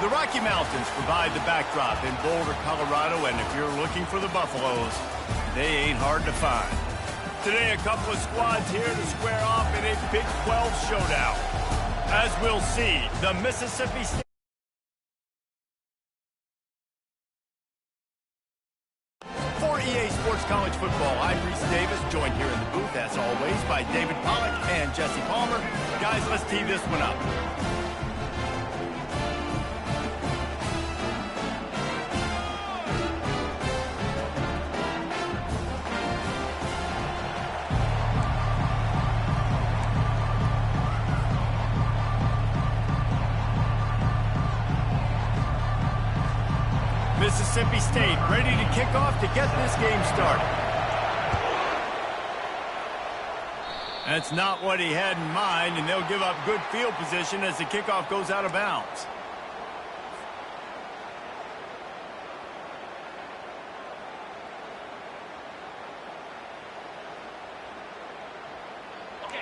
The Rocky Mountains provide the backdrop in Boulder, Colorado, and if you're looking for the Buffaloes, they ain't hard to find. Today, a couple of squads here to square off in a Big 12 showdown. As we'll see, the Mississippi State. For EA Sports College Football, I'm Reese Davis, joined here in the booth, as always, by David Pollack and Jesse Palmer. Guys, let's tee this one up. Mississippi State ready to kick off to get this game started. That's not what he had in mind, and they'll give up good field position as the kickoff goes out of bounds.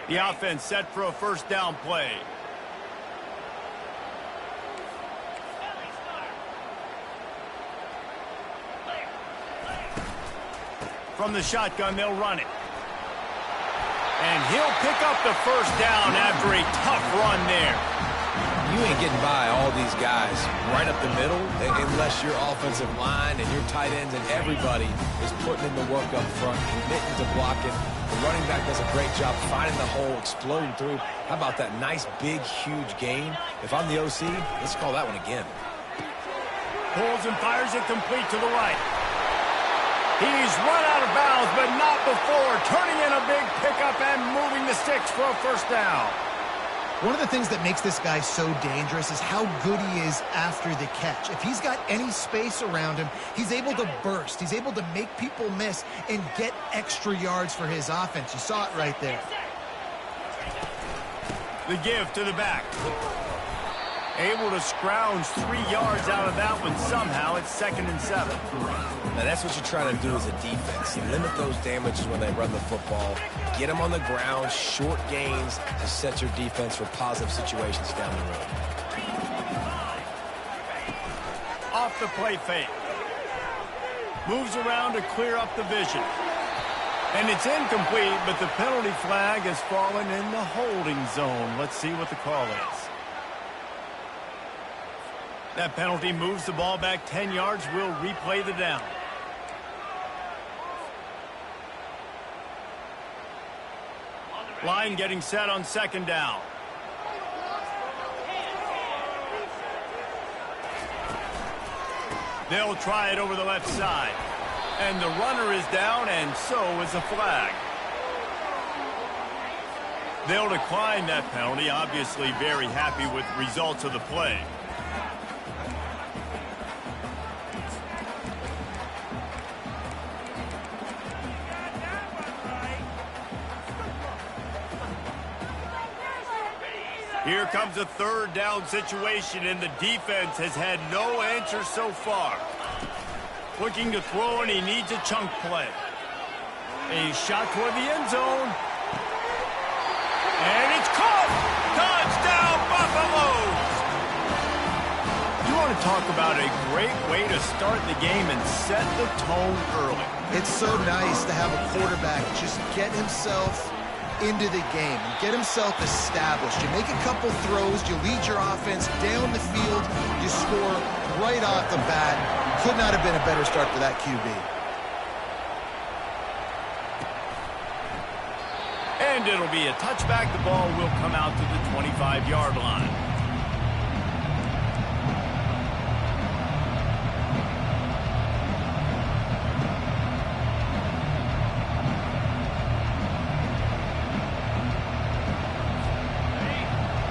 The offense set for a first down play. From the shotgun, they'll run it. And he'll pick up the first down after a tough run there. You ain't getting by all these guys right up the middle unless your offensive line and your tight ends and everybody is putting in the work up front, committing to blocking. The running back does a great job finding the hole, exploding through. How about that nice, big, huge gain? If I'm the OC, let's call that one again. Pulls and fires it complete to the right. He's run out of bounds, but not before turning in a big pickup and moving the sticks for a first down. One of the things that makes this guy so dangerous is how good he is after the catch. If he's got any space around him, he's able to burst. He's able to make people miss and get extra yards for his offense. You saw it right there. The give to the back. Able to scrounge 3 yards out of that one somehow. It's 2nd and 7. Now that's what you're trying to do as a defense. Limit those damages when they run the football. Get them on the ground, short gains to set your defense for positive situations down the road. Off the play fake. Moves around to clear up the vision. And it's incomplete, but the penalty flag has fallen in the holding zone. Let's see what the call is. That penalty moves the ball back 10 yards. We'll replay the down. Line getting set on 2nd down. They'll try it over the left side. And the runner is down, and so is the flag. They'll decline that penalty, obviously very happy with the results of the play. Here comes a 3rd down situation, and the defense has had no answer so far. Looking to throw, and he needs a chunk play. A shot toward the end zone. And it's caught! Touchdown, Buffaloes! You want to talk about a great way to start the game and set the tone early. It's so nice to have a quarterback just get himself into the game and get himself established. You make a couple throws, you lead your offense down the field, you score right off the bat. Could not have been a better start for that QB. And it'll be a touchback. The ball will come out to the 25-yard line.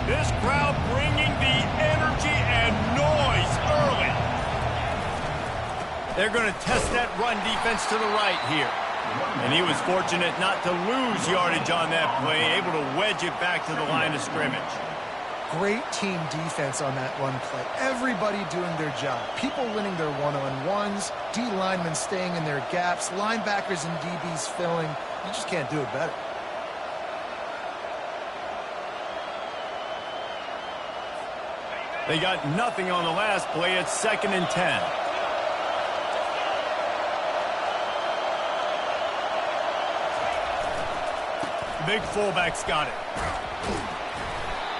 This crowd bringing the energy and noise early. They're going to test that run defense to the right here. And he was fortunate not to lose yardage on that play, able to wedge it back to the line of scrimmage. Great team defense on that run play. Everybody doing their job. People winning their one-on-ones, D linemen staying in their gaps, linebackers and DBs filling. You just can't do it better. They got nothing on the last play. It's 2nd and 10. The big fullback's got it.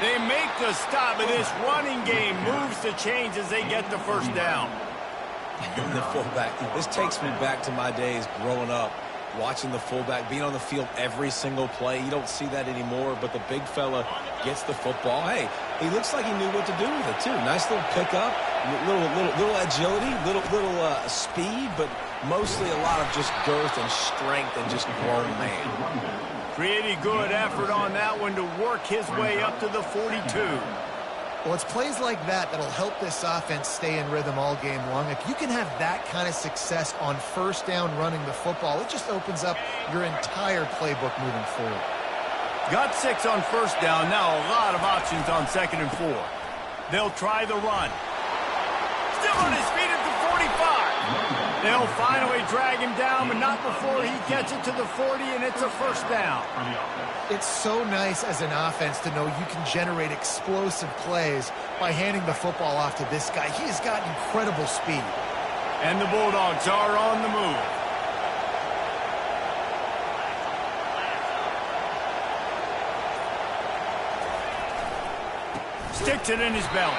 They make the stop, and this running game moves to change as they get the first down. The fullback. This takes me back to my days growing up, watching the fullback being on the field every single play. You don't see that anymore, but the big fella gets the football. Hey, he looks like he knew what to do with it, too. Nice little pickup, little agility, little speed, but mostly a lot of just girth and strength and just grown man. Pretty good effort on that one to work his way up to the 42. Well, it's plays like that that'll help this offense stay in rhythm all game long. If you can have that kind of success on first down running the football, it just opens up your entire playbook moving forward. Got 6 on first down. Now a lot of options on 2nd and 4. They'll try the run. Still on his feet at the 45. They'll finally drag him down, but not before he gets it to the 40, and it's a first down. It's so nice as an offense to know you can generate explosive plays by handing the football off to this guy. He has got incredible speed. And the Bulldogs are on the move. Sticks it in his belly.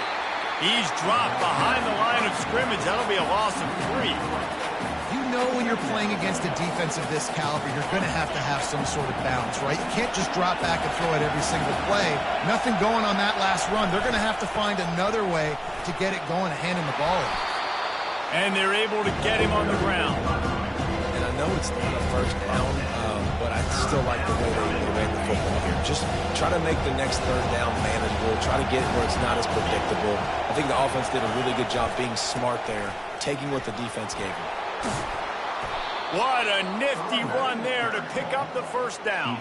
He's dropped behind the line of scrimmage. That'll be a loss of 3. You know when you're playing against a defense of this caliber, you're going to have some sort of balance, right? You can't just drop back and throw it every single play. Nothing going on that last run. They're going to have to find another way to get it going and hand him the ball. And they're able to get him on the ground. And I know it's not a first down, but I still like the way they ran the football here. Just try to make the next third down manageable. Try to get it where it's not as predictable. I think the offense did a really good job being smart there, taking what the defense gave them. What a nifty run there to pick up the first down.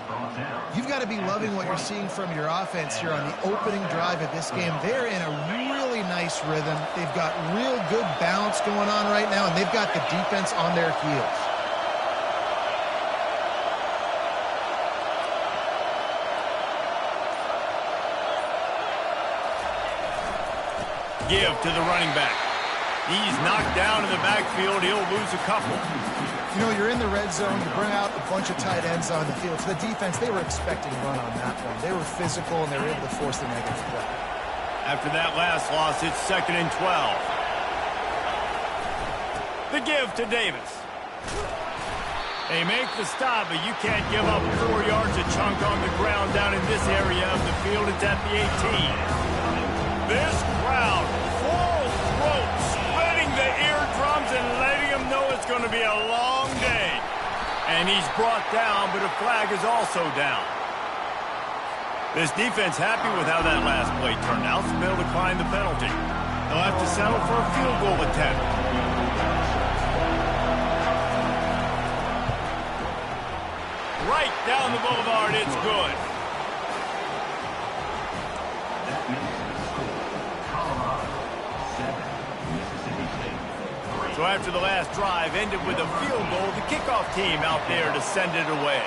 You've got to be loving what you're seeing from your offense here on the opening drive of this game. They're in a really nice rhythm. They've got real good balance going on right now, and they've got the defense on their heels. Give to the running back. He's knocked down in the backfield. He'll lose a couple. You know, you're in the red zone. You bring out a bunch of tight ends on the field. For the defense, they were expecting run on that one. They were physical, and they were able to force the negative play. After that last loss, it's 2nd and 12. The give to Davis. They make the stop, but you can't give up 4 yards a chunk on the ground down in this area of the field. It's at the 18. This crowd, full throat, spreading the eardrums and letting them know it's going to be a long day. And he's brought down, but a flag is also down. This defense happy with how that last play turned out, so they'll decline the penalty. They'll have to settle for a field goal attempt. Right down the boulevard, it's good. So after the last drive ended with a field goal, the kickoff team out there to send it away.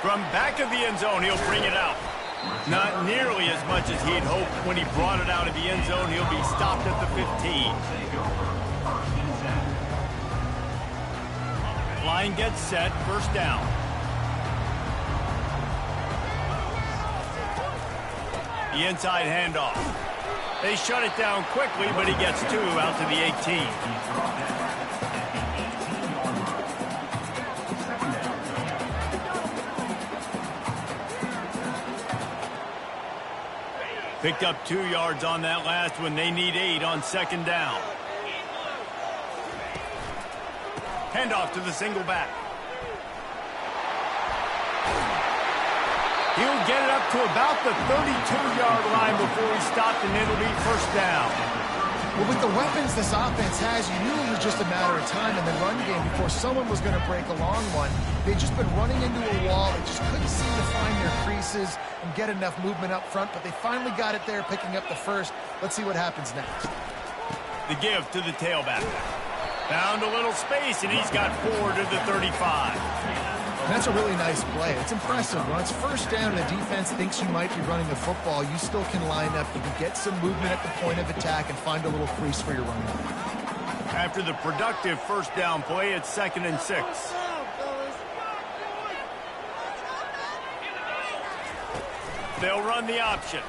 From back of the end zone, he'll bring it out. Not nearly as much as he'd hoped when he brought it out of the end zone. He'll be stopped at the 15. Line gets set, first down. The inside handoff. They shut it down quickly, but he gets 2 out to the 18. Picked up 2 yards on that last one. They need 8 on 2nd down. Handoff to the single back. He'll get it up to about the 32-yard line before he stopped, and it'll be first down. Well, with the weapons this offense has, you knew it was just a matter of time in the run game before someone was going to break a long one. They'd just been running into a wall. They just couldn't seem to find their creases and get enough movement up front, but they finally got it there, picking up the first. Let's see what happens next. The give to the tailback. Found a little space, and he's got 4 to the 35. That's a really nice play. It's impressive. When it's first down and the defense thinks you might be running the football, you still can line up. You can get some movement at the point of attack and find a little crease for your running back. After the productive first down play, it's 2nd and 6. They'll run the option.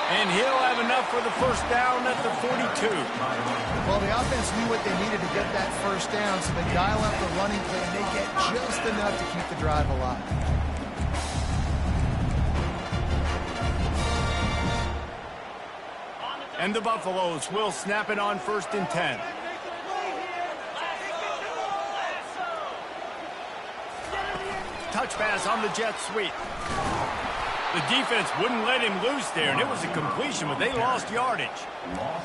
And he'll have enough for the first down at the 42. Well, the offense knew what they needed to get that first down, so they dial up the running play, and they get just enough to keep the drive alive. And the Buffaloes will snap it on 1st and 10. Touch pass on the jet sweep. The defense wouldn't let him loose there, and it was a completion, but they lost yardage.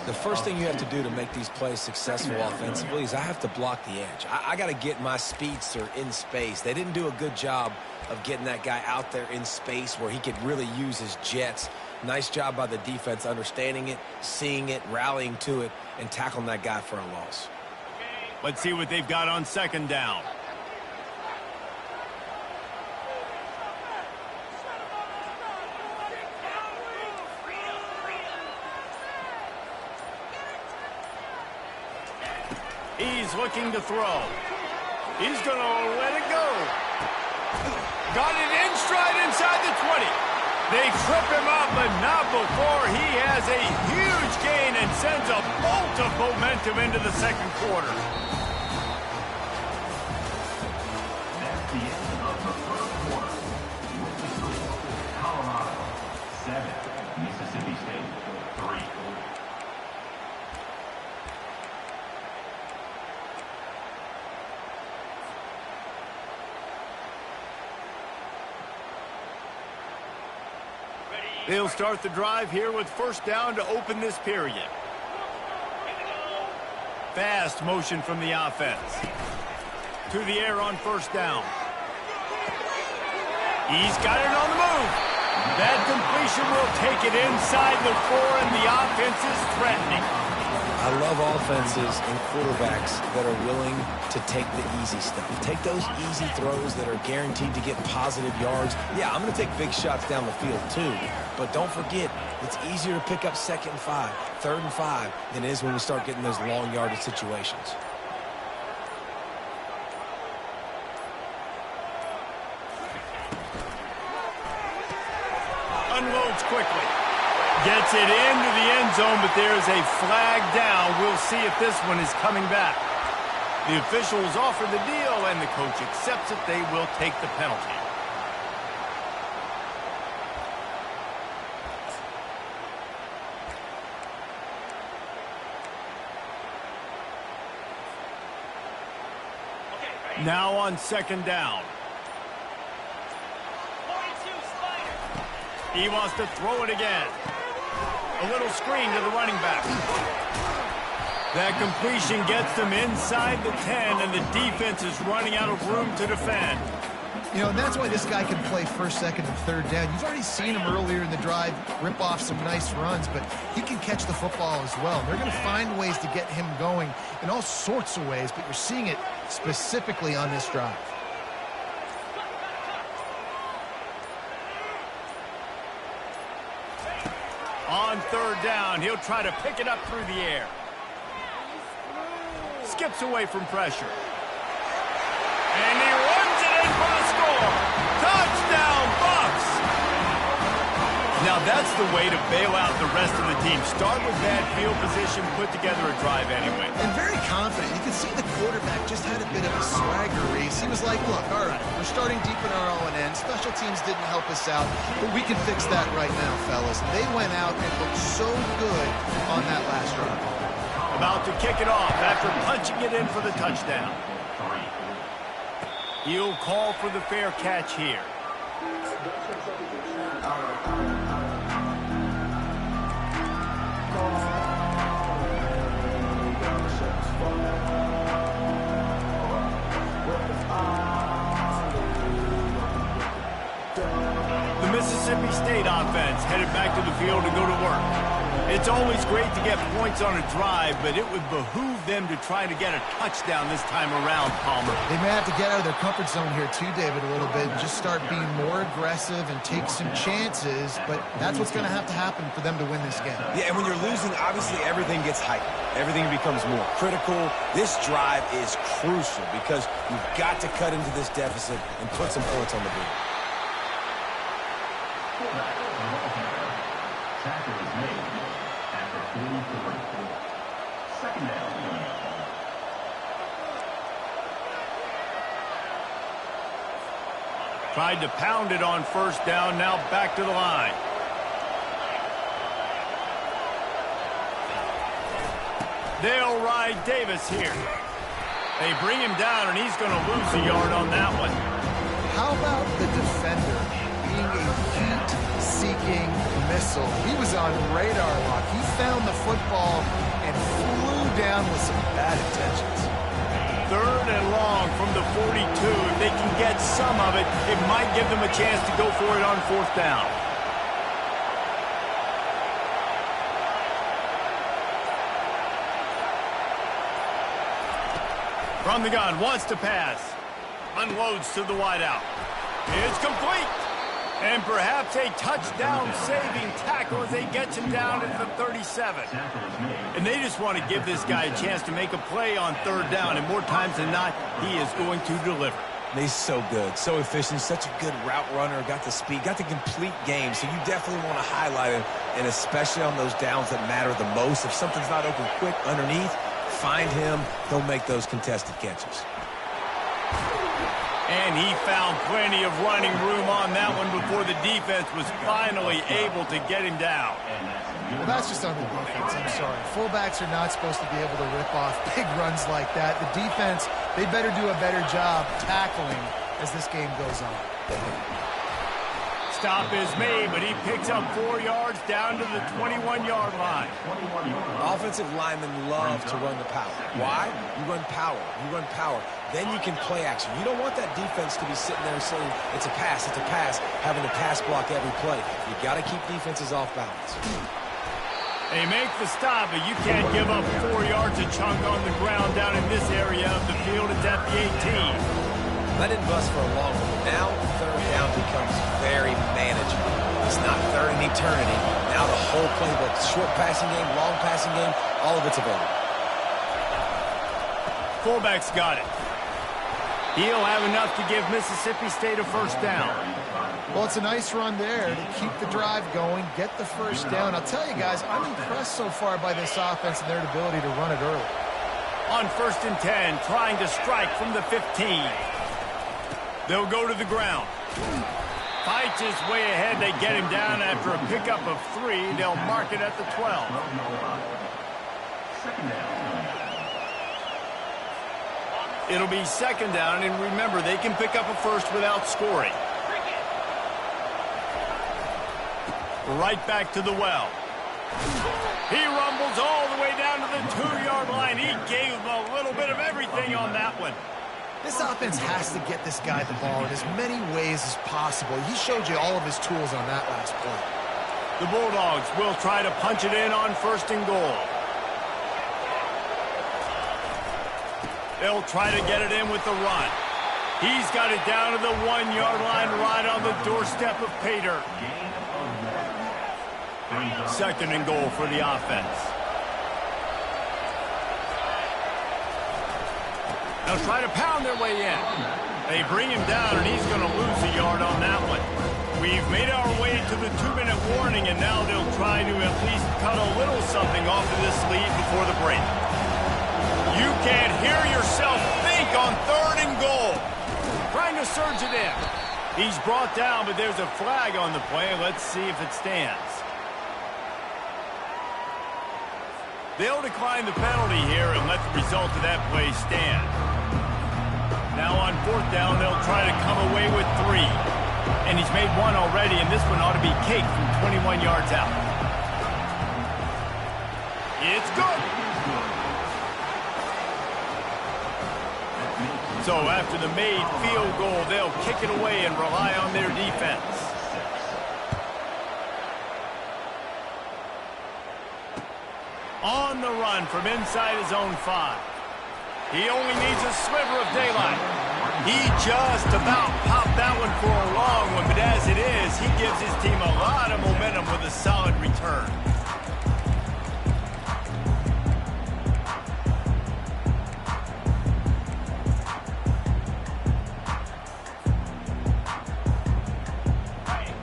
The first thing you have to do to make these plays successful offensively is I have to block the edge. I got to get my speedster in space. They didn't do a good job of getting that guy out there in space where he could really use his jets. Nice job by the defense understanding it, seeing it, rallying to it, and tackling that guy for a loss. Let's see what they've got on 2nd down. He's looking to throw. He's going to let it go. Got it in stride inside the 20. They trip him up, but not before he has a huge gain and sends a bolt of momentum into the 2nd quarter. That's the end of the 1st quarter. Colorado 7, Mississippi State 3. They'll start the drive here with first down to open this period. Fast motion from the offense. To the air on first down. He's got it on the move. That completion will take it inside the 4, and the offense is threatening. I love offenses and quarterbacks that are willing to take the easy stuff. Take those easy throws that are guaranteed to get positive yards. Yeah, I'm going to take big shots down the field too. But don't forget, it's easier to pick up 2nd and 5, 3rd and 5 than it is when we start getting those long yardage situations. Unloads quickly. Gets it into the end zone, but there's a flag down. We'll see if this one is coming back. The officials offer the deal, and the coach accepts it. They will take the penalty. Now on 2nd down. He wants to throw it again. A little screen to the running back. That completion gets them inside the 10, and the defense is running out of room to defend. You know, and that's why this guy can play 1st, 2nd, and 3rd down. You've already seen him earlier in the drive rip off some nice runs, but he can catch the football as well. They're going to find ways to get him going in all sorts of ways, but you're seeing it specifically on this drive. On 3rd down, he'll try to pick it up through the air. Skips away from pressure. And he runs it in for the score. Touchdown, Bucs! Now that's the way to bail out the rest of the team. Start with bad field position, put together a drive anyway. And very confident. You can see the quarterback just had a bit of a swagger race. He was like, look, all right, we're starting deep in our own end. Special teams didn't help us out, but we can fix that right now, fellas. And they went out and looked so good on that last drive. About to kick it off after punching it in for the touchdown. He'll call for the fair catch here. The Mississippi State offense headed back to the field to go to work. It's always great to get points on a drive, but it would behoove them to try to get a touchdown this time around, Palmer. They may have to get out of their comfort zone here too, David, a little bit, and just start being more aggressive and take some chances, but that's what's going to happen for them to win this game. Yeah, and when you're losing, obviously everything gets heightened. Everything becomes more critical. This drive is crucial because you've got to cut into this deficit and put some points on the board. Tackle is made at the 44. Second down. Tried to pound it on first down, now back to the line. They'll ride Davis here. They bring him down, and he's going to lose a yard on that one. How about the defender being a heat-seeking missile? He was on radar lock. He found the football and flew down with some bad intentions. 3rd and long from the 42. If they can get some of it, it might give them a chance to go for it on 4th down. From the gun, wants to pass. Unloads to the wideout. It's complete. And perhaps a touchdown-saving tackle as they get him down at the 37. And they just want to give this guy a chance to make a play on 3rd down. And more times than not, he is going to deliver. He's so good, so efficient, such a good route runner, got the speed, got the complete game. So you definitely want to highlight him, and especially on those downs that matter the most. If something's not open quick underneath, find him. He'll make those contested catches. And he found plenty of running room on that one before the defense was finally able to get him down. Well, that's just on the defense, I'm sorry. Fullbacks are not supposed to be able to rip off big runs like that. The defense, they better do a better job tackling as this game goes on. Stop is made, but he picks up 4 yards down to the 21-yard line. Offensive linemen love to run the power. Why? You run power. You run power. Then you can play action. You don't want that defense to be sitting there saying, it's a pass, having to pass block every play. You got to keep defenses off balance. They make the stop, but you can't give up 4 yards a chunk on the ground down in this area of the field. It's at the 18. That didn't bust for a long one. Now, 3rd down becomes very manageable. It's not 3rd in eternity. Now the whole playbook, short passing game, long passing game, all of it's available. Fullback's got it. He'll have enough to give Mississippi State a 1st down. Well, it's a nice run there to keep the drive going, get the 1st down. I'll tell you guys, I'm impressed so far by this offense and their ability to run it early. On 1st and 10, trying to strike from the 15. They'll go to the ground. Fights his way ahead. They get him down after a pickup of 3. They'll mark it at the 12. It'll be 2nd down, and remember, they can pick up a 1st without scoring. Right back to the well. He rumbles all the way down to the 2-yard line. He gave him a little bit of everything on that one. This offense has to get this guy the ball in as many ways as possible. He showed you all of his tools on that last play. The Bulldogs will try to punch it in on 1st and goal. They'll try to get it in with the run. He's got it down to the 1-yard line right on the doorstep of Pater. 2nd and goal for the offense. They'll try to pound their way in. They bring him down, and he's going to lose a yard on that one. We've made our way to the 2-minute warning, and now they'll try to at least cut a little something off of this lead before the break. You can't hear yourself think on 3rd and goal. Trying to surge it in. He's brought down, but there's a flag on the play. Let's see if it stands. They'll decline the penalty here and let the result of that play stand. Now on 4th down, they'll try to come away with 3. And he's made 1 already, and this one ought to be caked from 21 yards out. It's good. So after the made field goal, they'll kick it away and rely on their defense. On the run from inside his own 5. He only needs a sliver of daylight. He just about popped that one for a long one, but as it is, he gives his team a lot of momentum with a solid return.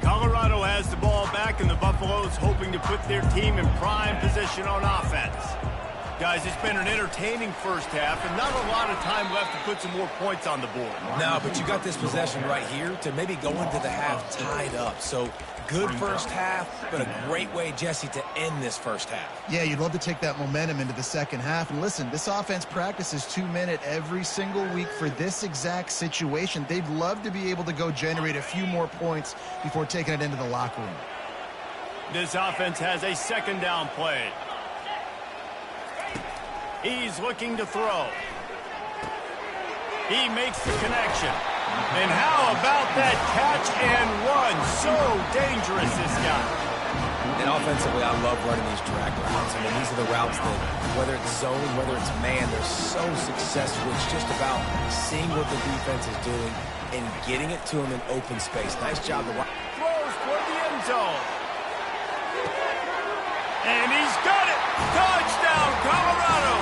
Colorado has the ball back, and the Buffaloes hoping to put their team in prime position on offense. Guys, it's been an entertaining first half and not a lot of time left to put some more points on the board. No, but you got this possession right here to maybe go into the half tied up. So good first half, but a great way, Jesse, to end this first half. Yeah, you'd love to take that momentum into the second half. And listen, this offense practices 2-minute every single week for this exact situation. They'd love to be able to go generate a few more points before taking it into the locker room. This offense has a second down play. He's looking to throw. He makes the connection. And how about that catch and run? So dangerous, this guy. And offensively, I love running these drag routes. I mean, these are the routes that, whether it's zone, whether it's man, they're so successful. It's just about seeing what the defense is doing and getting it to them in open space. Nice job. Throws toward the end zone. And he's got it. Touchdown, Colorado.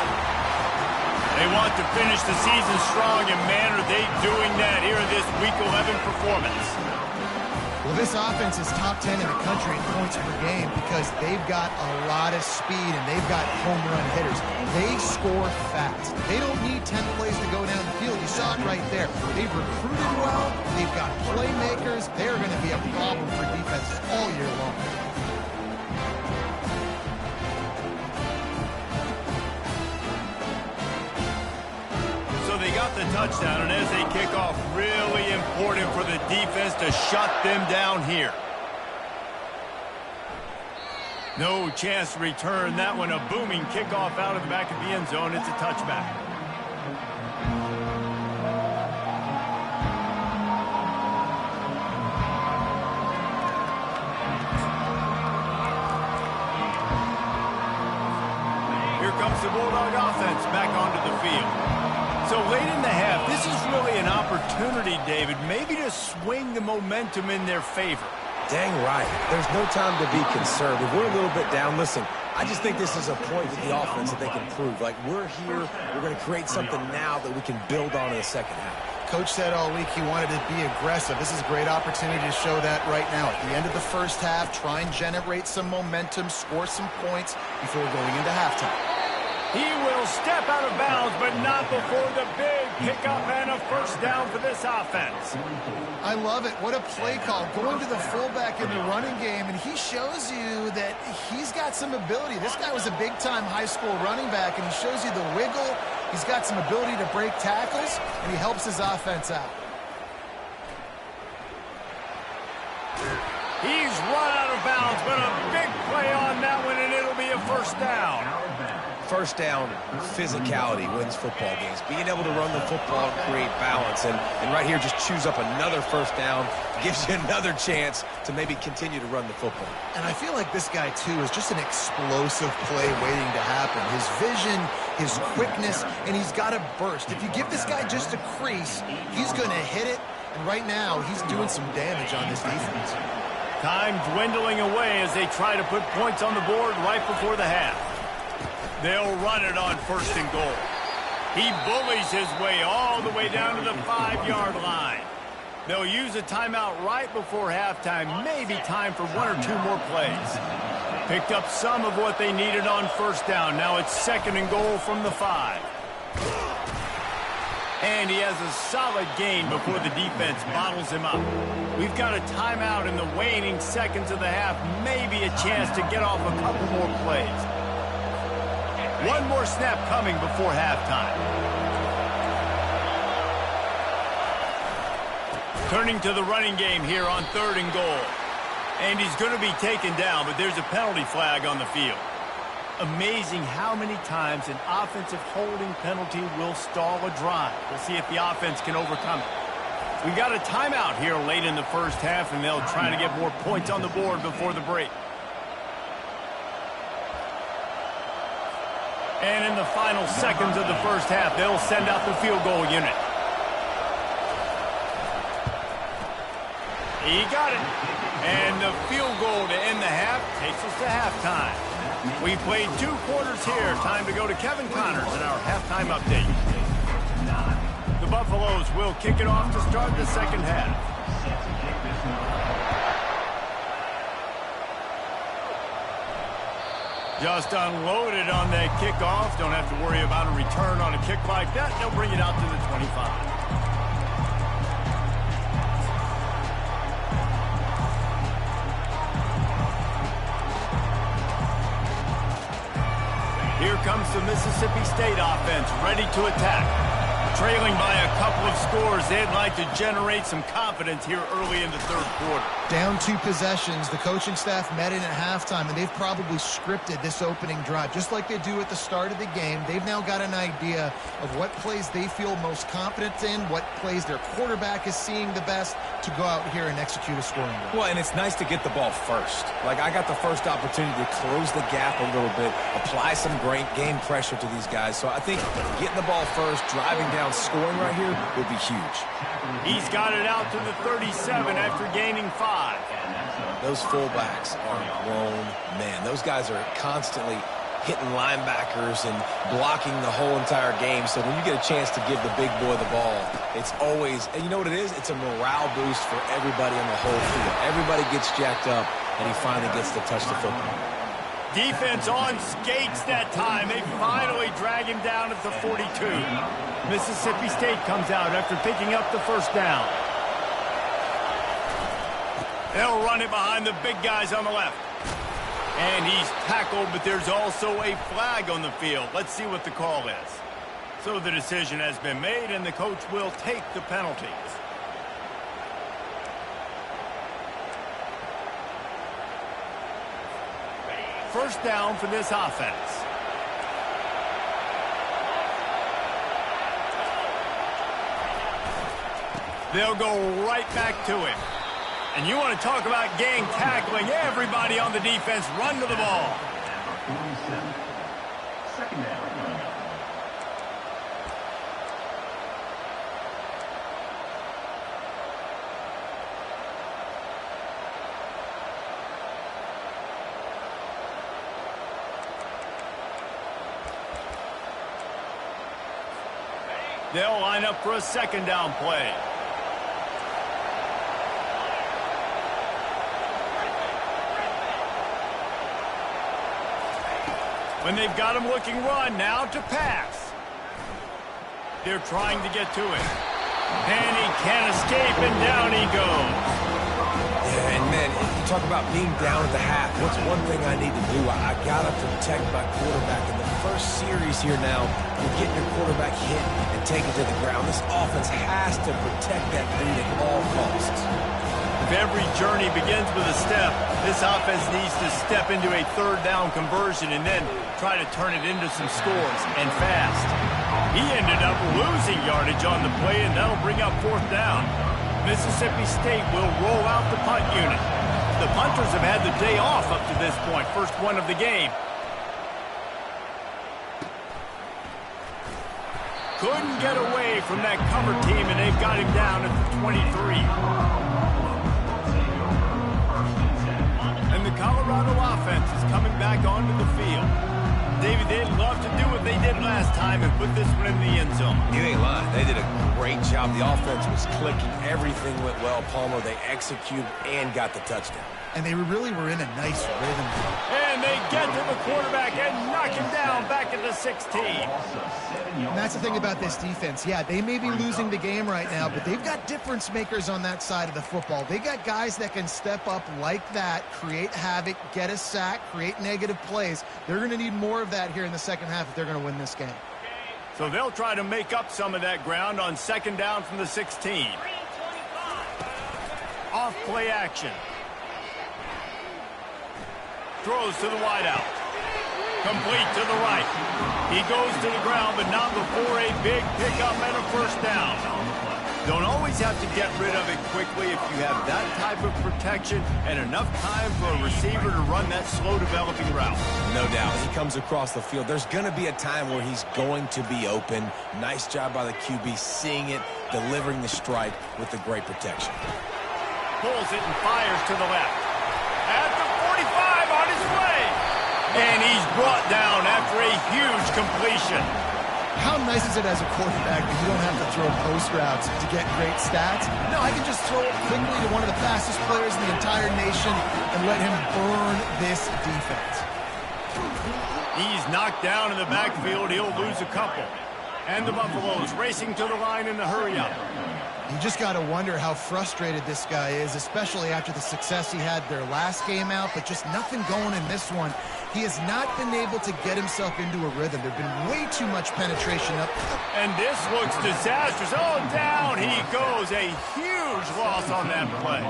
They want to finish the season strong, and man, are they doing that here in this Week 11 performance. Well, this offense is top 10 in the country in points per game because they've got a lot of speed and they've got home run hitters. They score fast. They don't need 10 plays to go down the field. You saw it right there. They've recruited well. They've got playmakers. They're going to be a problem for defenses all year long. They got the touchdown, and as they kick off, really important for the defense to shut them down here. No chance to return that one. A booming kickoff out of the back of the end zone. It's a touchback. Here comes the Bulldog offense back onto the field. So late in the half, this is really an opportunity, David, maybe to swing the momentum in their favor. Dang right. There's no time to be conservative. We're a little bit down. Listen, I just think this is a point with the offense that they can prove. Like, we're here, we're going to create something now that we can build on in the second half. Coach said all week he wanted to be aggressive. This is a great opportunity to show that right now. At the end of the first half, try and generate some momentum, score some points before going into halftime. He will step out of bounds, but not before the big pickup and a first down for this offense. I love it. What a play call. Going to the fullback in the running game, and he shows you that he's got some ability. This guy was a big-time high school running back, and he shows you the wiggle. He's got some ability to break tackles, and he helps his offense out. He's run out of bounds, but a big play on that one, and it'll be a first down. First down, physicality wins football games. Being able to run the football and create balance. And right here, just choose up another first down. Gives you another chance to maybe continue to run the football. And I feel like this guy, too, is just an explosive play waiting to happen. His vision, his quickness, and he's got a burst. If you give this guy just a crease, he's going to hit it. And right now, he's doing some damage on this defense. Time dwindling away as they try to put points on the board right before the half. They'll run it on first and goal. He bullies his way all the way down to the 5-yard line. They'll use a timeout right before halftime. Maybe time for one or two more plays. Picked up some of what they needed on first down. Now it's second and goal from the 5. And he has a solid gain before the defense bottles him up. We've got a timeout in the waning seconds of the half. Maybe a chance to get off a couple more plays. One more snap coming before halftime. Turning to the running game here on third and goal. And he's going to be taken down, but there's a penalty flag on the field. Amazing how many times an offensive holding penalty will stall a drive. We'll see if the offense can overcome it. We got a timeout here late in the first half, and they'll try to get more points on the board before the break. And in the final seconds of the first half, they'll send out the field goal unit. He got it. And the field goal to end the half takes us to halftime. We played 2 quarters here. Time to go to Kevin Connors in our halftime update. The Buffaloes will kick it off to start the second half. Just unloaded on that kickoff. Don't have to worry about a return on a kick like that. They'll bring it out to the 25. Here comes the Mississippi State offense, ready to attack. Trailing by a couple of scores, they'd like to generate some confidence here early in the third quarter. Down 2 possessions, the coaching staff met in at halftime, and they've probably scripted this opening drive. Just like they do at the start of the game, they've now got an idea of what plays they feel most confident in, what plays their quarterback is seeing the best to go out here and execute a scoring drive. Well, and it's nice to get the ball first. Like, I got the first opportunity to close the gap a little bit, apply some great game pressure to these guys. So I think getting the ball first, driving down, scoring right here would be huge. He's got it out to the 37 after gaining 5. Those fullbacks are grown men. Those guys are constantly hitting linebackers and blocking the whole entire game. So when you get a chance to give the big boy the ball, it's always, and you know what it is? It's a morale boost for everybody on the whole field. Everybody gets jacked up, and he finally gets to touch the football. Defense on skates that time. They finally drag him down at the 42. Mississippi State comes out after picking up the first down. They'll run it behind the big guys on the left. And he's tackled, but there's also a flag on the field. Let's see what the call is. So the decision has been made, and the coach will take the penalties. First down for this offense. They'll go right back to him. And you want to talk about gang tackling. Everybody on the defense run to the ball. Second down. They'll line up for a second down play. When they've got him looking run, now to pass. They're trying to get to him. And he can't escape, and down he goes. Yeah, and man, you talk about being down at the half. What's one thing I need to do? I got to protect my quarterback. In the first series here now, you're getting your quarterback hit and taken to the ground. This offense has to protect that lead at all costs. If every journey begins with a step, this offense needs to step into a third down conversion and then try to turn it into some scores, and fast. He ended up losing yardage on the play, and that'll bring up fourth down. Mississippi State will roll out the punt unit. The punters have had the day off up to this point, first one of the game. Couldn't get away from that cover team, and they've got him down at the 23. And the Colorado offense is coming back onto the field. David, they'd love to do what they did last time and put this one in the end zone. You ain't lying. They did a great job. The offense was clicking. Everything went well. Palmer, they executed and got the touchdown. And they really were in a nice rhythm. And they get to the quarterback and knock him down back at the 16. And that's the thing about this defense. Yeah, they may be losing the game right now, but they've got difference makers on that side of the football. They got guys that can step up like that, create havoc, get a sack, create negative plays. They're going to need more of that here in the second half if they're going to win this game. So they'll try to make up some of that ground on second down from the 16. Off play action. Throws to the wideout. Complete to the right. He goes to the ground, but not before a big pickup and a first down. Don't always have to get rid of it quickly if you have that type of protection and enough time for a receiver to run that slow-developing route. No doubt. He comes across the field. There's going to be a time where he's going to be open. Nice job by the QB seeing it, delivering the strike with the great protection. Pulls it and fires to the left. At the 45 on his way. And he's brought down after a huge completion. How nice is it as a quarterback that you don't have to throw post routes to get great stats? No, I can just throw it quickly to one of the fastest players in the entire nation and let him burn this defense. He's knocked down in the backfield. He'll lose a couple. And the Buffaloes racing to the line in the hurry-up. You just got to wonder how frustrated this guy is, especially after the success he had their last game out, but just nothing going in this one. He has not been able to get himself into a rhythm. There's been way too much penetration up. And this looks disastrous. Oh, down he goes. A huge loss on that play.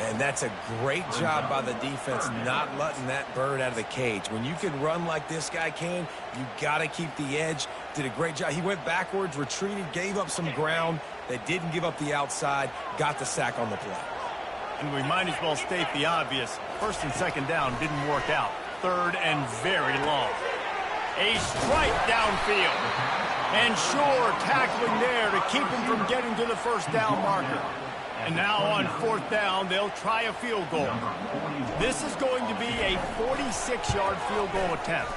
And that's a great job by the defense not letting that bird out of the cage. When you can run like this guy can, you got to keep the edge. Did a great job. He went backwards, retreated, gave up some ground. They didn't give up the outside, got the sack on the play. And we might as well state the obvious. First and second down didn't work out. Third and very long. A strike downfield. And Shore tackling there to keep him from getting to the first down marker. And now on fourth down, they'll try a field goal. This is going to be a 46-yard field goal attempt.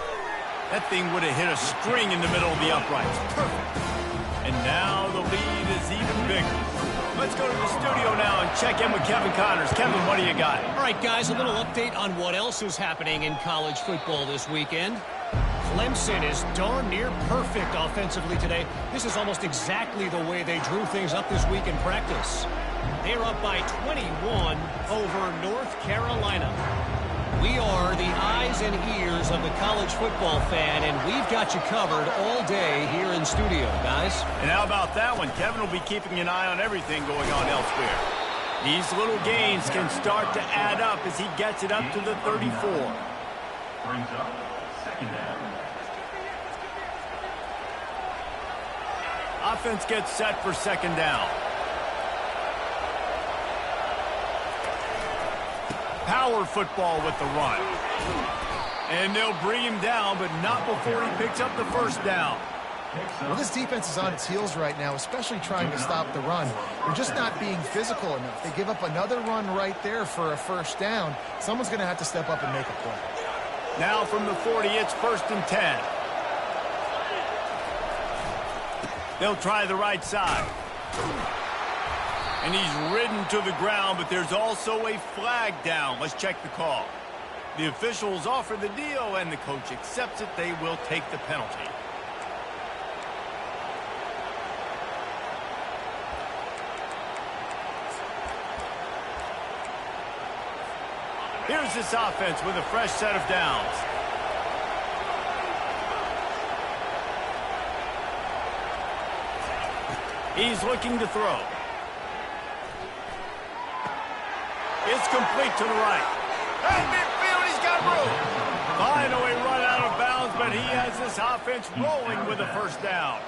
That thing would have hit a string in the middle of the uprights. Perfect. And now the lead is even bigger. Let's go to the studio now and check in with Kevin Connors. Kevin, what do you got? All right, guys, a little update on what else is happening in college football this weekend. Clemson is darn near perfect offensively today. This is almost exactly the way they drew things up this week in practice. They're up by 21 over North Carolina. We are the eyes and ears of the college football fan, and we've got you covered all day here in studio, guys. And how about that one? Kevin will be keeping an eye on everything going on elsewhere. These little gains can start to add up as he gets it up to the 34. Brings up second down. Offense gets set for second down. Power football with the run. And they'll bring him down, but not before he picks up the first down. Well, this defense is on its heels right now, especially trying to stop the run. They're just not being physical enough. They give up another run right there for a first down. Someone's going to have to step up and make a play. Now from the 40, it's first and 10. They'll try the right side. And he's ridden to the ground, but there's also a flag down. Let's check the call. The officials offer the deal, and the coach accepts it. They will take the penalty. Here's this offense with a fresh set of downs. He's looking to throw. It's complete to the right. At midfield, he's got room. Finally run out of bounds, but he has this offense rolling with a first down.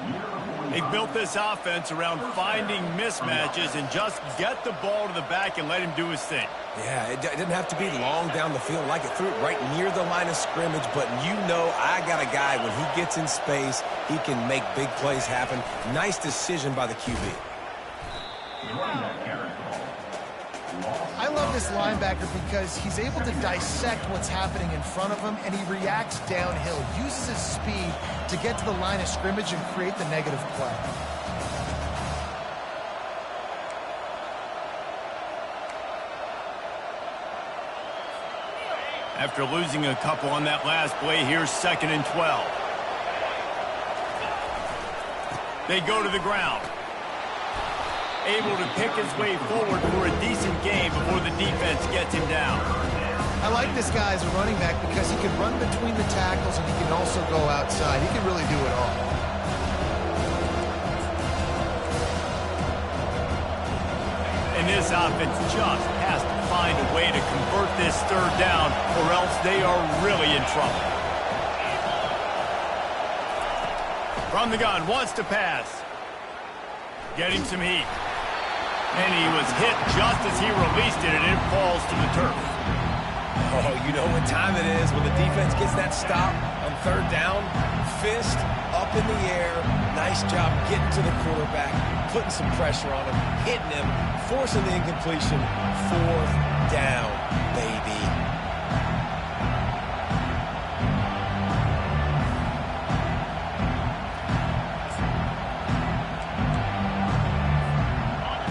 They built this offense around finding mismatches and just get the ball to the back and let him do his thing. Yeah, it didn't have to be long down the field. Like it threw it right near the line of scrimmage, but you know I got a guy, when he gets in space, he can make big plays happen. Nice decision by the QB. I love this linebacker because he's able to dissect what's happening in front of him, and he reacts downhill, uses his speed to get to the line of scrimmage and create the negative play. After losing a couple on that last play, here's second and 12. They go to the ground. Able to pick his way forward for a decent game before the defense gets him down. I like this guy as a running back because he can run between the tackles and he can also go outside. He can really do it all. And this offense just has to find a way to convert this third down, or else they are really in trouble. From the gun, wants to pass. getting some heat. And he was hit just as he released it, and it falls to the turf. Oh, you know what time it is when the defense gets that stop on third down. Fist up in the air. Nice job getting to the quarterback, putting some pressure on him, hitting him, forcing the incompletion. Fourth down, baby.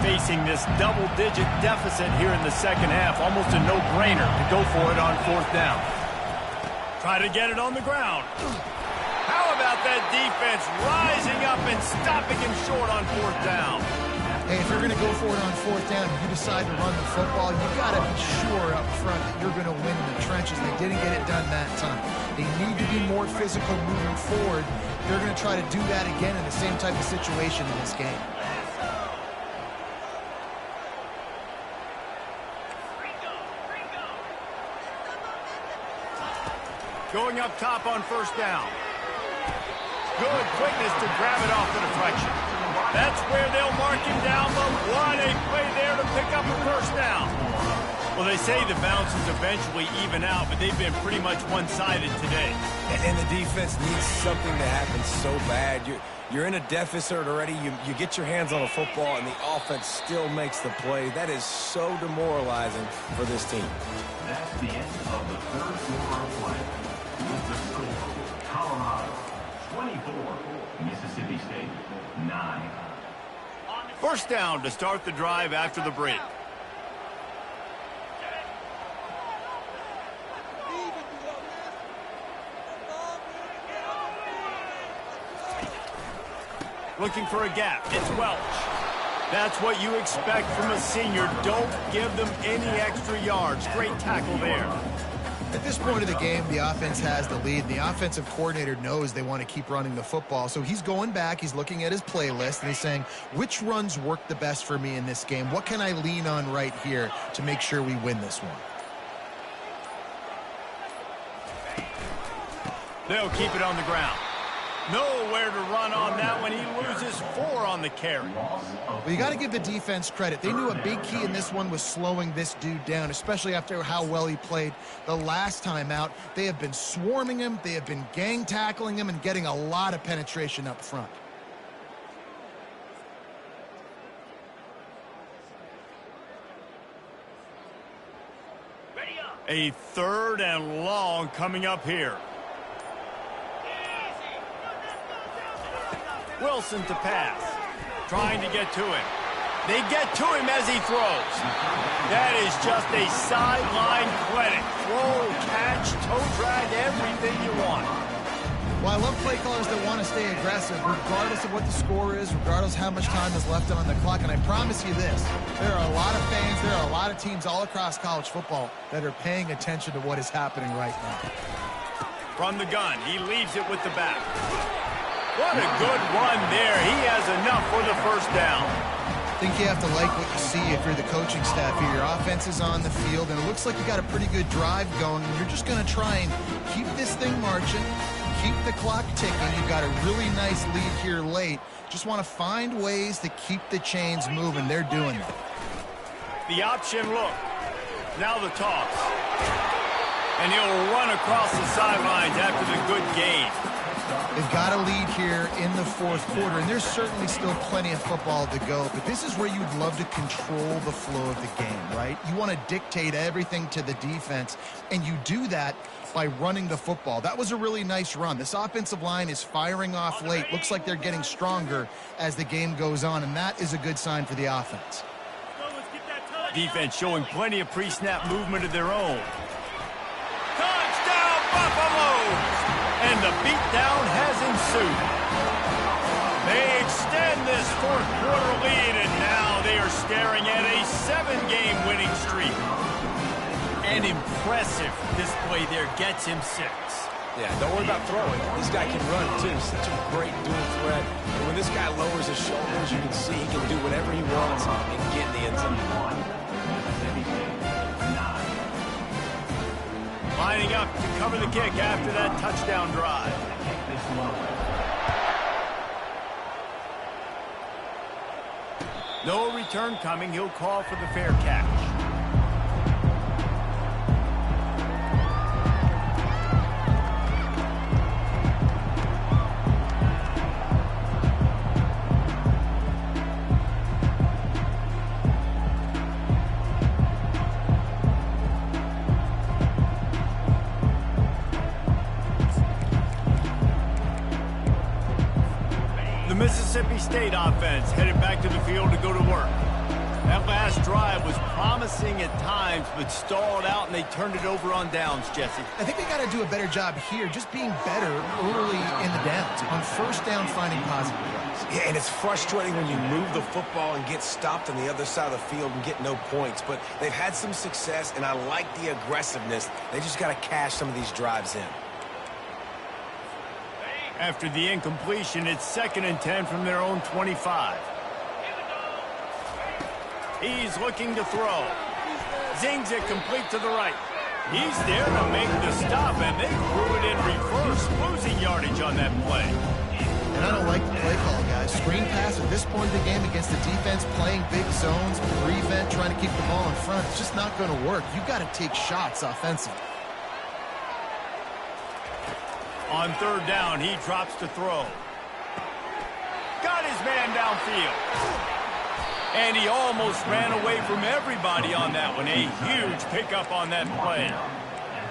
Facing this double-digit deficit here in the second half, almost a no-brainer to go for it on fourth down. Try to get it on the ground. How about that defense rising up and stopping him short on fourth down? Hey, if you're going to go for it on fourth down, if you decide to run the football, you got to be sure up front that you're going to win in the trenches. They didn't get it done that time. They need to be more physical moving forward. They're going to try to do that again in the same type of situation in this game. Going up top on first down. Good quickness to grab it off the deflection. That's where they'll mark him down, but what a play there to pick up a first down. Well, they say the bounces eventually even out, but they've been pretty much one-sided today. And the defense needs something to happen so bad. You're in a deficit already. You get your hands on a football, and the offense still makes the play. That is so demoralizing for this team. That's the end of the third quarter of play. With the score, Colorado 24, Mississippi State 9. First down to start the drive after the break. Looking for a gap. It's Welch. That's what you expect from a senior. Don't give them any extra yards. Great tackle there. At this point of the game, the offense has the lead. The offensive coordinator knows they want to keep running the football. So he's going back, he's looking at his playlist, and he's saying, which runs work the best for me in this game? What can I lean on right here to make sure we win this one? They'll keep it on the ground. Nowhere to run on that one. He loses 4 on the carry. Well, you got to give the defense credit. They knew a big key in this one was slowing this dude down, especially after how well he played the last time out. They have been swarming him. They have been gang tackling him and getting a lot of penetration up front. A third and long coming up here. Wilson to pass. Trying to get to him. They get to him as he throws. That is just a sideline clinic. Throw, catch, toe drag, everything you want. Well, I love play callers that want to stay aggressive, regardless of what the score is, regardless of how much time is left on the clock. And I promise you this, there are a lot of fans, there are a lot of teams all across college football that are paying attention to what is happening right now. From the gun, he leaves it with the back. What a good run there. He has enough for the first down. I think you have to like what you see if you're the coaching staff here. Your offense is on the field, and it looks like you got a pretty good drive going. You're just going to try and keep this thing marching, keep the clock ticking. You've got a really nice lead here late. Just want to find ways to keep the chains moving. They're doing it. The option look. Now the toss. And he'll run across the sidelines after the good gain. They've got a lead here in the fourth quarter, and there's certainly still plenty of football to go, but this is where you'd love to control the flow of the game, right? You want to dictate everything to the defense, and you do that by running the football. That was a really nice run. This offensive line is firing off late. Looks like they're getting stronger as the game goes on, and that is a good sign for the offense. Defense showing plenty of pre-snap movement of their own. Touchdown, Buffalo! And the beatdown has ensued. They extend this fourth quarter lead, and now they are staring at a 7-game winning streak. An impressive display there gets him 6. Yeah, don't worry about throwing. This guy can run, too. Such a great dual threat. And when this guy lowers his shoulders, you can see he can do whatever he wants and get in the end zone. Lining up to cover the kick after that touchdown drive. No return coming. He'll call for the fair catch. The Mississippi State offense headed back to the field to go to work. That last drive was promising at times, but stalled out, and they turned it over on downs, Jesse. I think they got to do a better job here, just being better early in the downs. On first down, finding positive plays. Yeah, and it's frustrating when you move the football and get stopped on the other side of the field and get no points. But they've had some success, and I like the aggressiveness. They just got to cash some of these drives in. After the incompletion, it's 2nd and 10 from their own 25. He's looking to throw. Zings it complete to the right. He's there to make the stop, and they threw it in reverse, losing yardage on that play. And I don't like the play call, guys. Screen pass at this point of the game against the defense, playing big zones, prevent, trying to keep the ball in front. It's just not going to work. You've got to take shots offensively. On 3rd down, he drops to throw. Got his man downfield. And he almost ran away from everybody on that one. A huge pickup on that play.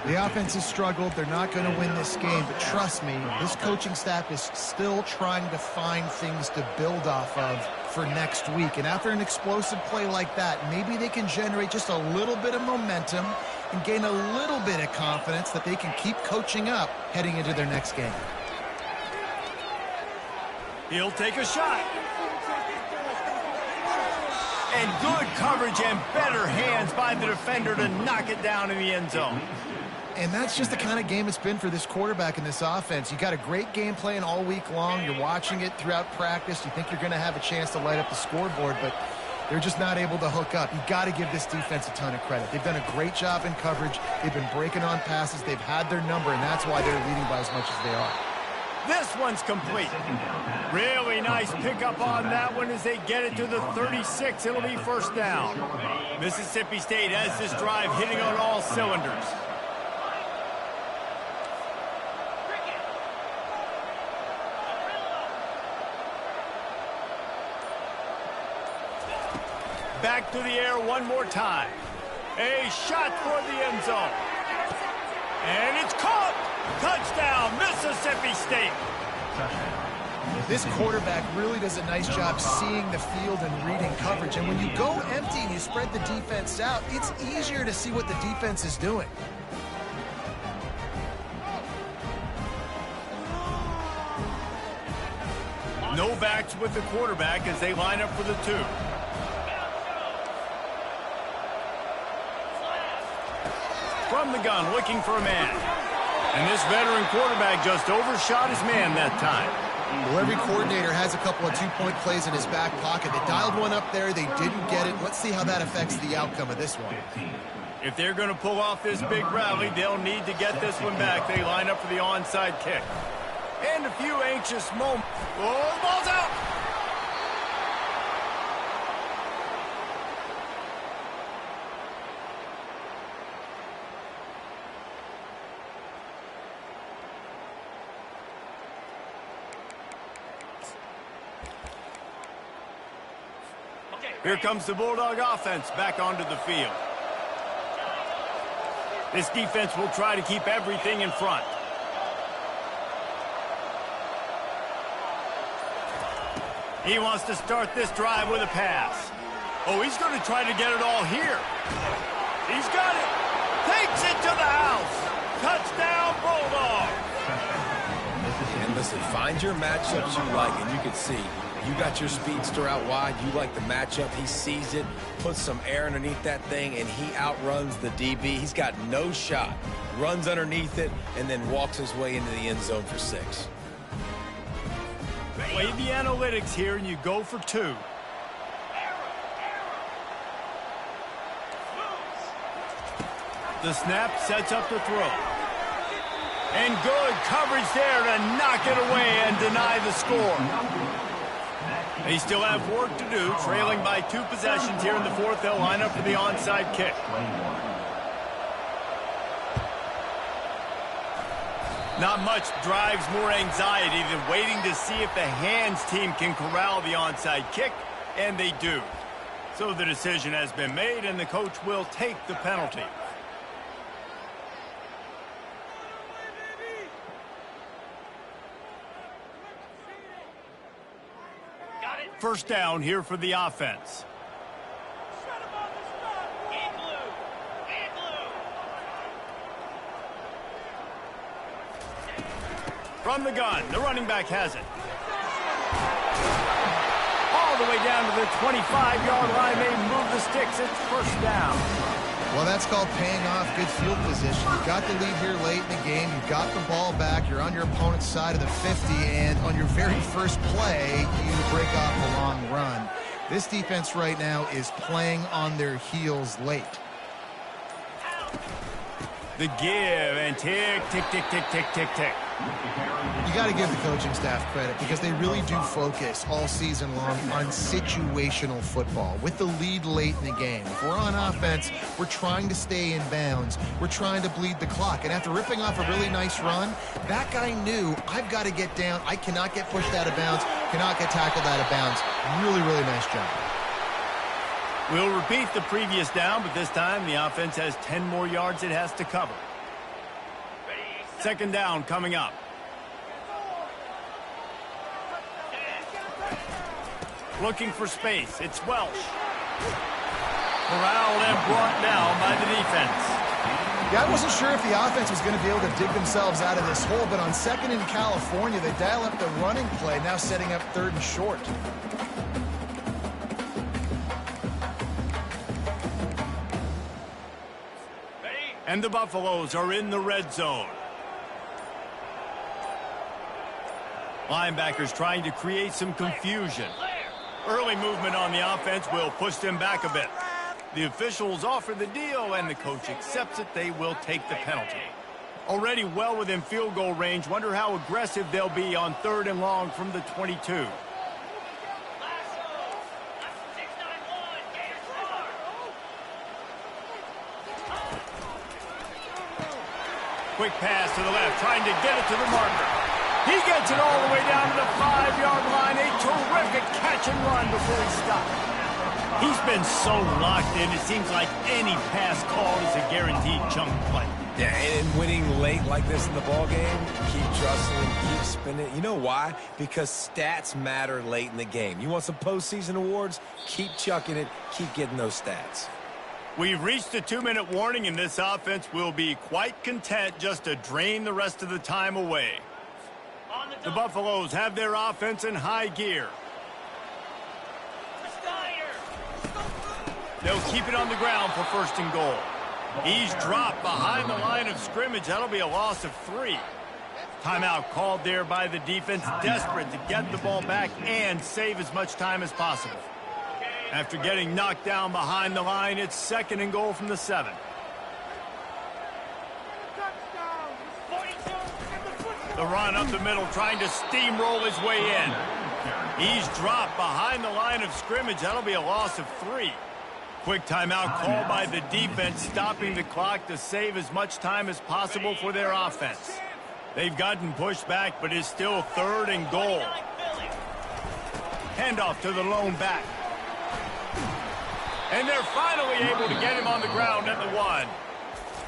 The offense has struggled. They're not going to win this game, but trust me, this coaching staff is still trying to find things to build off of for next week. And after an explosive play like that, maybe they can generate just a little bit of momentum and gain a little bit of confidence that they can keep coaching up heading into their next game. He'll take a shot. And good coverage and better hands by the defender to knock it down in the end zone. And that's just the kind of game it's been for this quarterback in this offense. You got a great game plan all week long. You're watching it throughout practice. You think you're going to have a chance to light up the scoreboard, but they're just not able to hook up. You got to give this defense a ton of credit. They've done a great job in coverage. They've been breaking on passes. They've had their number, and that's why they're leading by as much as they are. This one's complete. Really nice pickup on that one as they get it to the 36. It'll be 1st down. Mississippi State has this drive hitting on all cylinders. Back to the air one more time. A shot toward the end zone. And it's caught. Touchdown, Mississippi State. This quarterback really does a nice job seeing the field and reading coverage. And when you go empty and you spread the defense out, it's easier to see what the defense is doing. No backs with the quarterback as they line up for the 2. From the gun, looking for a man. And this veteran quarterback just overshot his man that time. Well, every coordinator has a couple of two-point plays in his back pocket. They dialed one up there. They didn't get it. Let's see how that affects the outcome of this one. If they're going to pull off this big rally, they'll need to get this one back. They line up for the onside kick. And a few anxious moments. Oh, the ball's out! Here comes the Bulldog offense back onto the field. This defense will try to keep everything in front. He wants to start this drive with a pass. Oh, he's going to try to get it all here. He's got it. Takes it to the house. Touchdown, Bulldog. And listen, find your matchups you like, and you can see you got your speedster out wide. You like the matchup. He sees it, puts some air underneath that thing, and he outruns the DB. He's got no shot. Runs underneath it, and then walks his way into the end zone for 6. Play the analytics here, and you go for 2. The snap sets up the throw. And good coverage there to knock it away and deny the score. They still have work to do, trailing by 2 possessions here in the fourth. They'll line up for the onside kick. Not much drives more anxiety than waiting to see if the hands team can corral the onside kick, and they do. So the decision has been made, and the coach will take the penalty. First down here for the offense. From the gun, the running back has it. All the way down to the 25-yard line. They move the sticks. It's first down. Well, that's called paying off good field position. You got the lead here late in the game. You got the ball back. You're on your opponent's side of the 50, and on your very first play, you break off a long run. This defense right now is playing on their heels late. The give and tick, tick, tick, tick, tick, tick, tick. You got to give the coaching staff credit because they really do focus all season long on situational football. With the lead late in the game, if we're on offense, we're trying to stay in bounds. We're trying to bleed the clock. And after ripping off a really nice run, that guy knew, I've got to get down. I cannot get pushed out of bounds, cannot get tackled out of bounds. Really, really nice job. We'll repeat the previous down, but this time the offense has 10 more yards it has to cover. Second down coming up. Looking for space. It's Welsh. Corralled and brought down by the defense. Yeah, I wasn't sure if the offense was going to be able to dig themselves out of this hole, but on second in California, they dial up the running play, now setting up third and short. And the Buffaloes are in the red zone. Linebackers trying to create some confusion. Early movement on the offense will push them back a bit. The officials offer the deal, and the coach accepts it. They will take the penalty. Already well within field goal range. Wonder how aggressive they'll be on third and long from the 22. Quick pass to the left, trying to get it to the marker. He gets it all the way down to the 5-yard line. A terrific catch and run before he stopped. He's been so locked in, it seems like any pass called is a guaranteed chunk play. Yeah, and winning late like this in the ball game, keep trusting, keep spinning. You know why? Because stats matter late in the game. You want some postseason awards? Keep chucking it, keep getting those stats. We've reached a 2-minute warning, and this offense will be quite content just to drain the rest of the time away. The Buffaloes have their offense in high gear. They'll keep it on the ground for first and goal. He's dropped behind the line of scrimmage. That'll be a loss of 3. Timeout called there by the defense, desperate to get the ball back and save as much time as possible. After getting knocked down behind the line, it's second and goal from the 7. The run up the middle, trying to steamroll his way in. He's dropped behind the line of scrimmage. That'll be a loss of 3. Quick timeout called by the defense, stopping the clock to save as much time as possible for their offense. They've gotten pushed back, but it's still third and goal. Handoff to the lone back. And they're finally able to get him on the ground at the 1.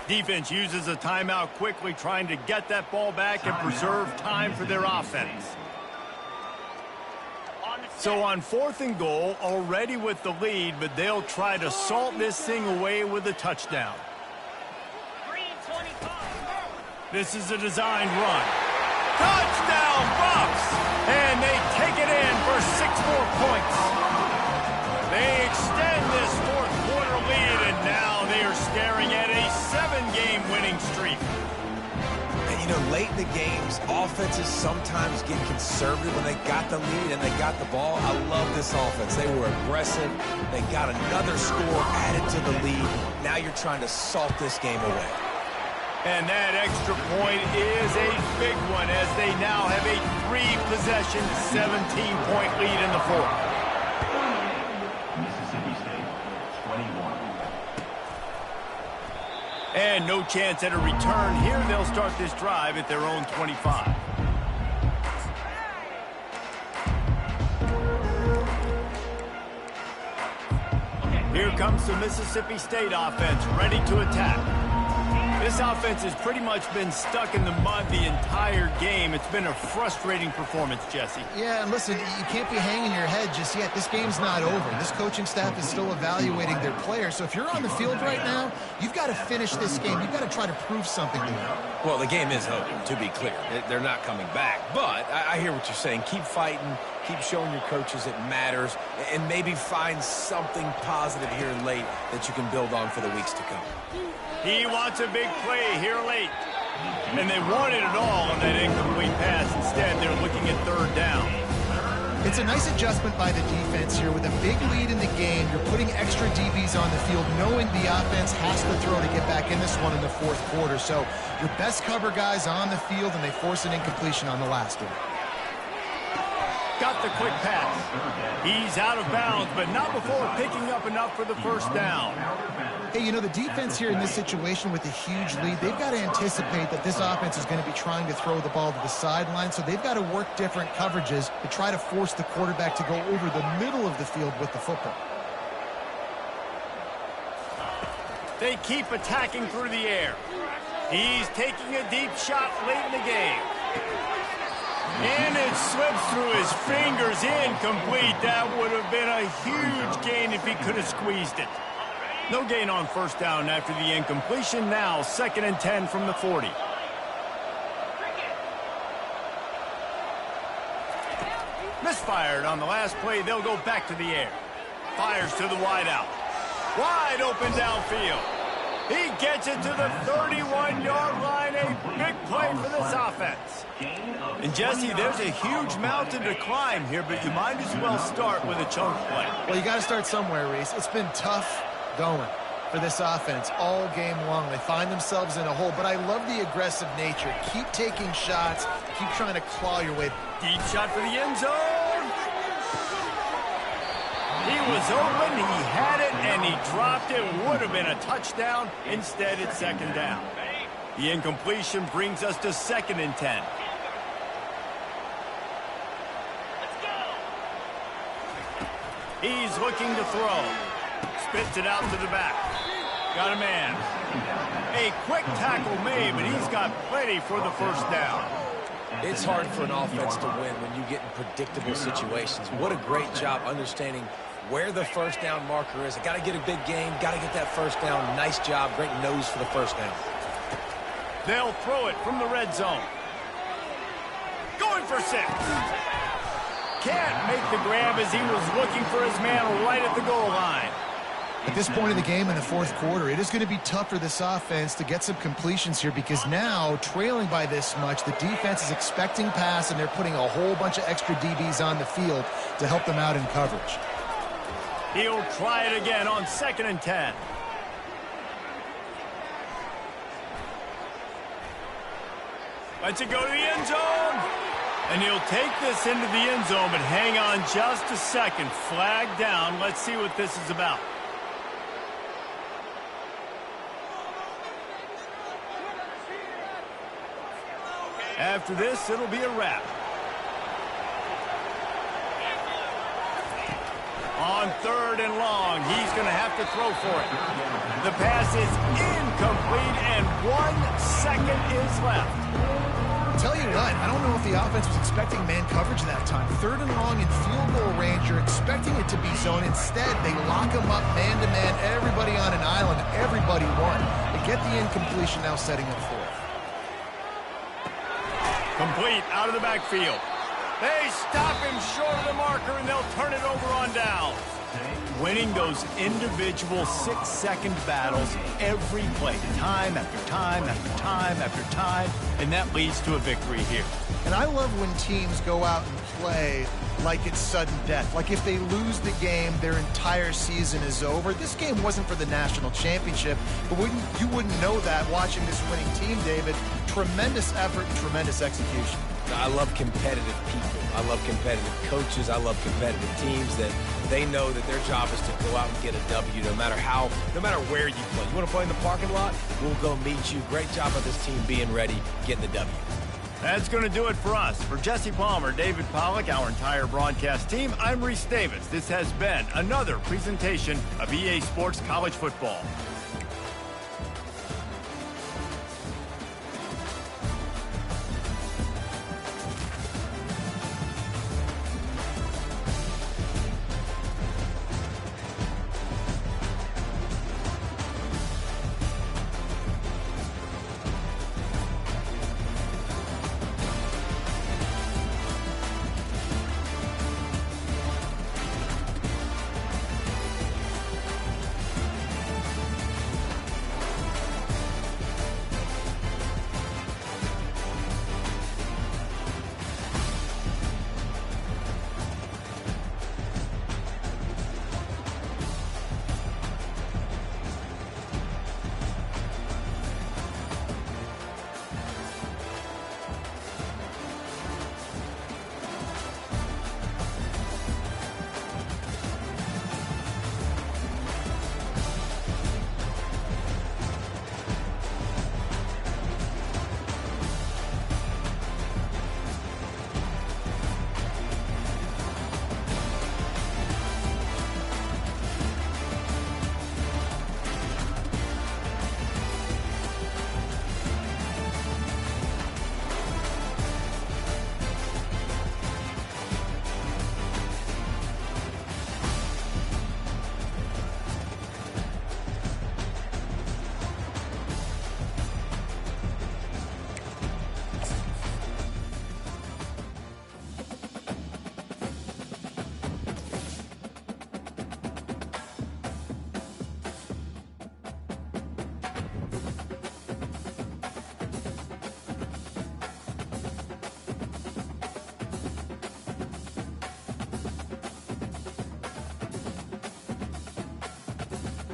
Defense uses a timeout quickly, trying to get that ball back and preserve time for their offense. So on fourth and goal, already with the lead, but they'll try to salt this thing away with a touchdown. This is a designed run. Touchdown, Buffs! And they take it in for 6 more points. They extend this fourth quarter lead, and now they are staring at a 7-game winning streak. And, you know, late in the games, offenses sometimes get conservative when they got the lead and they got the ball. I love this offense. They were aggressive. They got another score added to the lead. Now you're trying to salt this game away. And that extra point is a big one as they now have a 3-possession, 17-point lead in the fourth. Mississippi State, 21. And no chance at a return here. They'll start this drive at their own 25. Here comes the Mississippi State offense, ready to attack. This offense has pretty much been stuck in the mud the entire game. It's been a frustrating performance, Jesse. Yeah, and listen, you can't be hanging your head just yet. This game's not over. This coaching staff is still evaluating their players. So if you're on the field right now, you've got to finish this game. You've got to try to prove something to them. Well, the game is over, to be clear. They're not coming back. But I hear what you're saying. Keep fighting. Keep showing your coaches it matters. And maybe find something positive here late that you can build on for the weeks to come. He wants a big play here late. And they wanted it all on that incomplete pass. Instead, they're looking at third down. It's a nice adjustment by the defense here. With a big lead in the game, you're putting extra DBs on the field, knowing the offense has to throw to get back in this one in the fourth quarter. So your best cover guys on the field, and they force an incompletion on the last one. Got the quick pass. He's out of bounds, but not before picking up enough for the first down. Hey, you know, the defense here in this situation with a huge lead, they've got to anticipate that this offense is going to be trying to throw the ball to the sideline, so they've got to work different coverages to try to force the quarterback to go over the middle of the field with the football. They keep attacking through the air. He's taking a deep shot late in the game. And it slips through his fingers, incomplete. That would have been a huge gain if he could have squeezed it. No gain on first down after the incompletion. Now 2nd and 10 from the 40. Misfired on the last play. They'll go back to the air. Fires to the wideout. Wide open downfield. He gets it to the 31-yard line. A big play for this offense. And, Jesse, there's a huge mountain to climb here, but you might as well start with a chunk play. Well, you got to start somewhere, Reese. It's been tough going for this offense all game long. They find themselves in a hole, but I love the aggressive nature. Keep taking shots. Keep trying to claw your way. Deep shot for the end zone. He was open, he had it, and he dropped it. Would have been a touchdown. Instead, it's 2nd down. The incompletion brings us to 2nd and 10. He's looking to throw. Spits it out to the back. Got a man. A quick tackle made, but he's got plenty for the first down. It's hard for an offense to win when you get in predictable situations. What a great job understanding where the first down marker is. I got to get a big gain, got to get that first down. Nice job, great nose for the first down. They'll throw it from the red zone. Going for 6. Can't make the grab as he was looking for his man right at the goal line. At this point of the game in the fourth quarter, it is going to be tough for this offense to get some completions here because now, trailing by this much, the defense is expecting pass, and they're putting a whole bunch of extra DBs on the field to help them out in coverage. He'll try it again on 2nd and 10. Lets it go to the end zone. And he'll take this into the end zone, but hang on just a second. Flag down. Let's see what this is about. After this, it'll be a wrap. On 3rd and long, he's going to have to throw for it. The pass is incomplete, and 1 second is left. Tell you what, I don't know if the offense was expecting man coverage that time. 3rd and long in field goal range, you're expecting it to be zone. Instead, they lock them up man-to-man, everybody on an island, everybody won. They get the incompletion, now setting up 4th. Complete out of the backfield. They stop him short of the marker, and they'll turn it over on down. Winning those individual 6-second battles every play, time after time after time after time, and that leads to a victory here. And I love when teams go out and play like it's sudden death. Like if they lose the game, their entire season is over. This game wasn't for the national championship, but you wouldn't know that watching this winning team, David. Tremendous effort and tremendous execution. I love competitive people. I love competitive coaches. I love competitive teams that they know that their job is to go out and get a W no matter where you play. You want to play in the parking lot? We'll go meet you. Great job of this team being ready, getting the W. That's going to do it for us. For Jesse Palmer, David Pollack, our entire broadcast team, I'm Reese Davis. This has been another presentation of EA Sports College Football.